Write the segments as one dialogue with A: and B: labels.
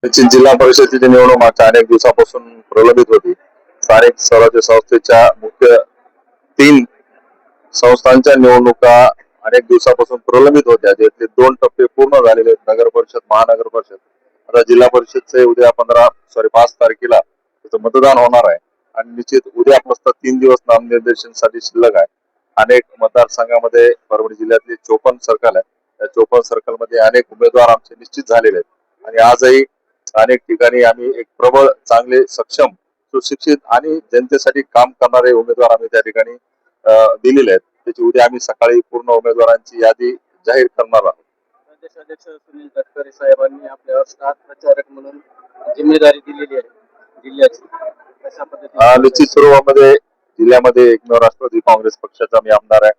A: निश्चित जिल्हा परिषदेची निवडणूक मागच्या अनेक दिवसापासून प्रलंबित होती. स्थानिक स्वराज्य संस्थेच्या मुख्य 3 संस्थांच्या निवडणुका अनेक दिवसापासून प्रलंबित होत्या. त्यातले 2 टप्पे पूर्ण झालेले आहेत. नगर परिषद, महानगर परिषद. आता जिल्हा परिषदचे उद्या 5 तारखेला त्याचं मतदान होणार आहे आणि निश्चित उद्यापासून 3 दिवस नामनिर्देशनासाठी शिल्लक आहे. अनेक मतदारसंघामध्ये परभणी जिल्ह्यातले 54 सर्कल आहे. त्या 54 सर्कल मध्ये अनेक उमेदवार आमचे निश्चित झालेले आहेत आणि आजही अनेक ठिकाणी आम्ही एक प्रबळ, चांगले, सक्षम, सुशिक्षित आणि जनतेसाठी काम करणारे उमेदवार आम्ही त्या ठिकाणी दिलेले आहेत. त्याची उद्या आम्ही सकाळी पूर्ण उमेदवारांची यादी जाहीर करणार आहोत.
B: प्रदेश अध्यक्ष सुनील तटकरे साहेबांनी आपल्यावर स्टार प्रचारक म्हणून जिम्मेदारी दिलेली आहे जिल्ह्याची. कशा पद्धतीने
A: निश्चित स्वरूपामध्ये जिल्ह्यामध्ये एकमेव राष्ट्रवादी काँग्रेस पक्षाचा मी आमदार आहे,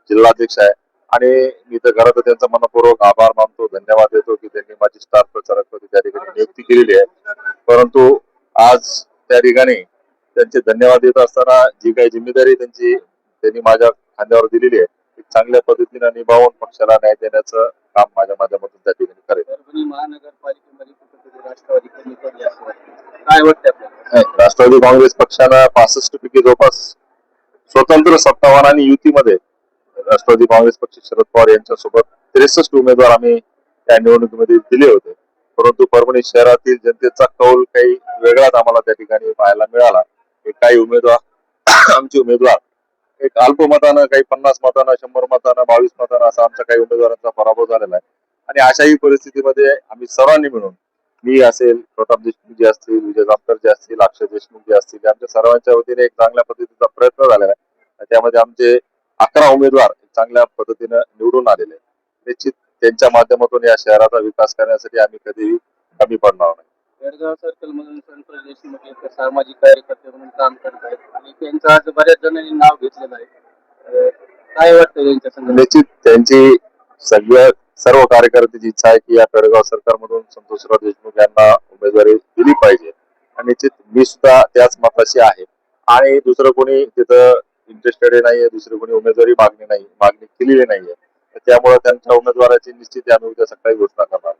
A: जिल्हाध्यक्ष आहे आणि मी तर खरं तर त्यांचा मनपूर्वक आभार मानतो, धन्यवाद देतो की त्यांनी माझी स्टार प्रचारक त्या ठिकाणी नियुक्ती केलेली आहे. परंतु आज त्या ठिकाणी त्यांचे धन्यवाद देत असताना जी काही जिम्मेदारी त्यांनी माझ्या खांद्यावर दिलेली आहे ती चांगल्या पद्धतीने निभावून पक्षाला न्याय देण्याचं काम माझ्यामधून त्या ठिकाणी करेल.
B: परभणी महानगरपालिकेमध्ये कुठेतरी राष्ट्रवादी कमी पडली असं वाटतं. काय वाटतं आपल्याला?
A: राष्ट्रवादी काँग्रेस पक्षानं 65 पैकी जवळपास स्वतंत्र, सत्तावान आणि युतीमध्ये राष्ट्रवादी काँग्रेस पक्ष शरद पवार यांच्यासोबत 63 उमेदवार आम्ही त्या निवडणुकीमध्ये दिले होते. परंतु परभणी शहरातील जनतेचा कौल काही वेगळाच आम्हाला त्या ठिकाणी पाहायला मिळाला. काही उमेदवार आमचे उमेदवार एक अल्पमतानं, काही 50 मतानं, 100 मतानं, 22 मतानं असा आमच्या काही उमेदवारांचा पराभव झालेला आहे आणि अशाही परिस्थितीमध्ये आम्ही सर्वांनी मिळून, मी असेल, प्रताप देशमुख जे असतील, विजय जामकर जे असतील, अक्षय देशमुख जे असतील, आमच्या सर्वांच्या वतीने एक चांगल्या पद्धतीचा प्रयत्न झालेला आहे. त्यामध्ये आमचे 11 उमेदवार चांगल्या पद्धतीने निवडून आलेले आहेत. निश्चित त्यांच्या माध्यमातून या शहराचा विकास करण्यासाठी आम्ही कधीही कमी पडणार नाही.
B: बेळगाव सर्कल मधून संतोष देशमुख एक सामाजिक कार्यकर्ते म्हणून काम करत आहेत आणि त्यांचं आज बऱ्याच जणांनी नाव घेतलेलं आहे. काय वाटतं त्यांच्या संदर्भात?
A: निश्चित त्यांची सर्व कार्यकर्त्याची इच्छा आहे की या बेळगाव सरकारमधून संतोषराव देशमुख यांना उमेदवारी दिली पाहिजे आणि निश्चित मी सुद्धा त्याच मताशी आहे आणि दुसरं कोणी तिथं इंटरेस्टेड नाहीये, दुसरी कोणी उमेदवारी मागणी केलेली नाहीये. त्यामुळे त्यांच्या उमेदवाराची निश्चित आम्ही उद्या सकाळी घोषणा करणार.